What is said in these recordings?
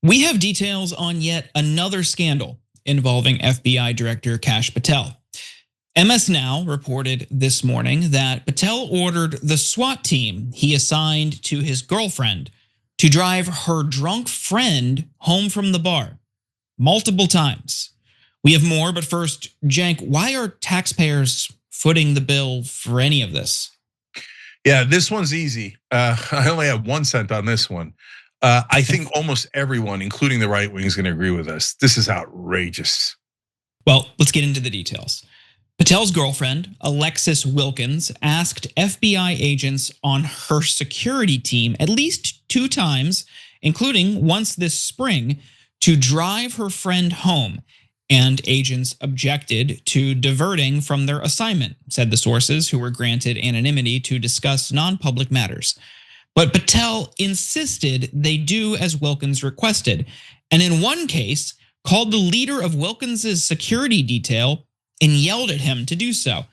We have details on yet another scandal involving FBI Director Kash Patel. MS Now reported this morning that Patel ordered the SWAT team he assigned to his girlfriend to drive her drunk friend home from the bar multiple times. We have more, but first, Cenk, why are taxpayers footing the bill for any of this? Yeah, this one's easy. I only have 1 cent on this one. I think almost everyone, including the right wing, is going to agree with us. This is outrageous. Well, let's get into the details. Patel's girlfriend, Alexis Wilkins, asked FBI agents on her security team at least 2 times, including once this spring, to drive her friend home. And agents objected to diverting from their assignment, said the sources who were granted anonymity to discuss non-public matters. But Patel insisted they do as Wilkins requested, and in one case, called the leader of Wilkins's security detail and yelled at him to do so.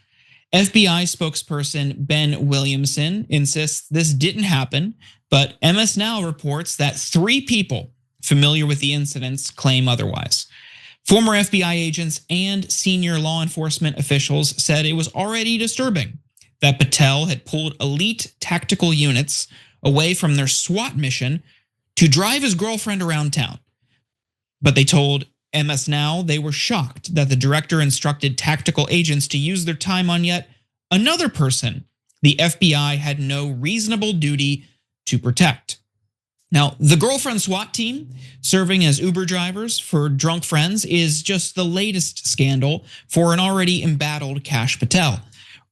FBI spokesperson Ben Williamson insists this didn't happen, but MS Now reports that 3 people familiar with the incidents claim otherwise. Former FBI agents and senior law enforcement officials said it was already disturbing that Patel had pulled elite tactical units away from their SWAT mission to drive his girlfriend around town. But they told MS Now they were shocked that the director instructed tactical agents to use their time on yet another person the FBI had no reasonable duty to protect. Now, the girlfriend SWAT team serving as Uber drivers for drunk friends is just the latest scandal for an already embattled Kash Patel.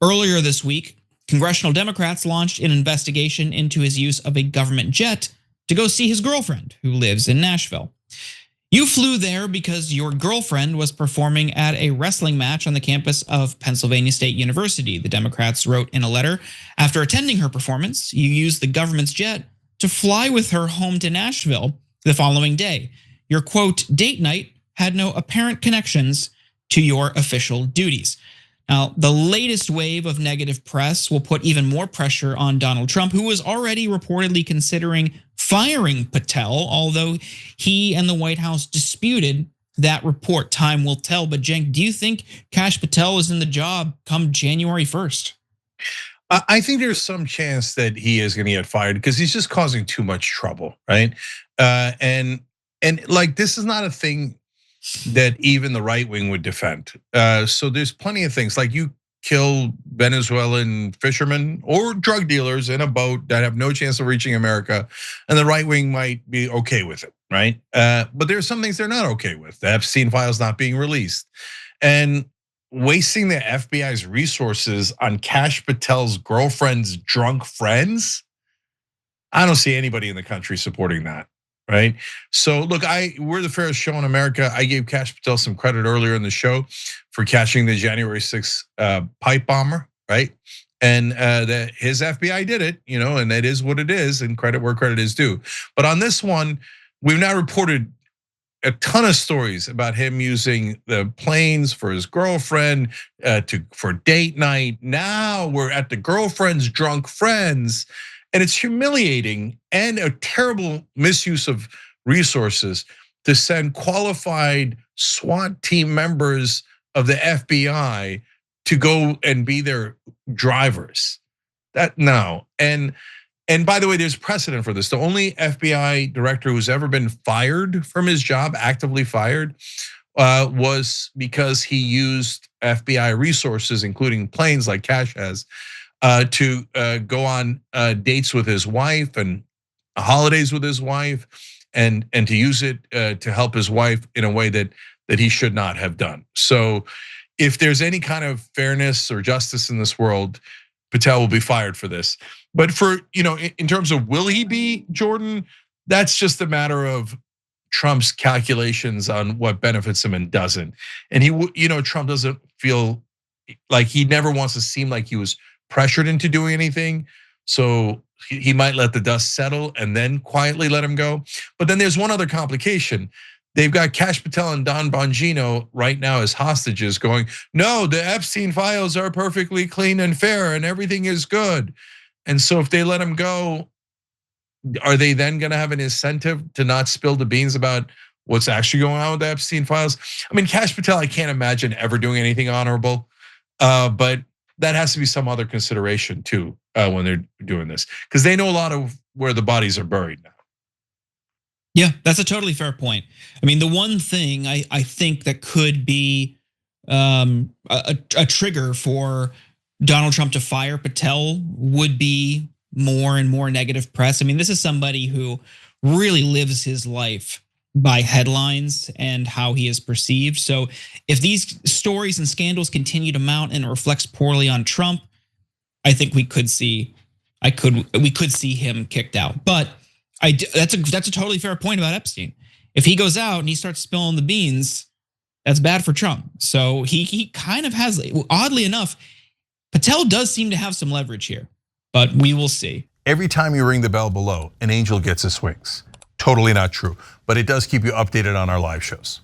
Earlier this week, congressional Democrats launched an investigation into his use of a government jet to go see his girlfriend, who lives in Nashville. You flew there because your girlfriend was performing at a wrestling match on the campus of Pennsylvania State University, the Democrats wrote in a letter. After attending her performance, you used the government's jet to fly with her home to Nashville the following day. Your quote, date night had no apparent connections to your official duties. Now, the latest wave of negative press will put even more pressure on Donald Trump, who was already reportedly considering firing Patel, although he and the White House disputed that report. Time will tell. But Cenk, do you think Kash Patel is in the job come January 1st? I think there's some chance that he is going to get fired because he's just causing too much trouble, right? And like this is not a thing that even the right wing would defend. So there's plenty of things like you kill Venezuelan fishermen or drug dealers in a boat that have no chance of reaching America, and the right wing might be okay with it, right? But there's some things they're not okay with. The Epstein files not being released, and wasting the FBI's resources on Kash Patel's girlfriend's drunk friends. I don't see anybody in the country supporting that, right? So look, we're the fairest show in America. I gave Kash Patel some credit earlier in the show for catching the January 6th pipe bomber, right? And that his FBI did it, and that is what it is, and credit where credit is due. But on this one, we've now reported a ton of stories about him using the planes for his girlfriend for date night. Now we're at the girlfriend's drunk friends, and it's humiliating and a terrible misuse of resources to send qualified SWAT team members of the FBI to go and be their drivers. And by the way, there's precedent for this. The only FBI director who's ever been fired from his job, actively fired, was because he used FBI resources, including planes like Kash has, to go on dates with his wife and holidays with his wife, and to use it to help his wife in a way that he should not have done. So if there's any kind of fairness or justice in this world, Patel will be fired for this. But for, in terms of will he be, Jordan, that's just a matter of Trump's calculations on what benefits him and doesn't. And Trump doesn't feel like he never wants to seem like he was pressured into doing anything. So he might let the dust settle and then quietly let him go. But then there's one other complication. They've got Kash Patel and Don Bongino right now as hostages going, no, the Epstein files are perfectly clean and fair and everything is good. And so if they let him go, are they then going to have an incentive to not spill the beans about what's actually going on with the Epstein files? I mean, Kash Patel, I can't imagine ever doing anything honorable, but that has to be some other consideration too when they're doing this, because they know a lot of where the bodies are buried now. Yeah, that's a totally fair point. I mean, the one thing I think that could be a trigger for Donald Trump to fire Patel would be more and more negative press. I mean, this is somebody who really lives his life by headlines and how he is perceived. So if these stories and scandals continue to mount and it reflects poorly on Trump, I think we could see him kicked out. But that's a totally fair point about Epstein. If he goes out and he starts spilling the beans, that's bad for Trump. So he kind of has, oddly enough, Patel does seem to have some leverage here, but we will see. Every time you ring the bell below, an angel gets his wings. Totally not true, but it does keep you updated on our live shows.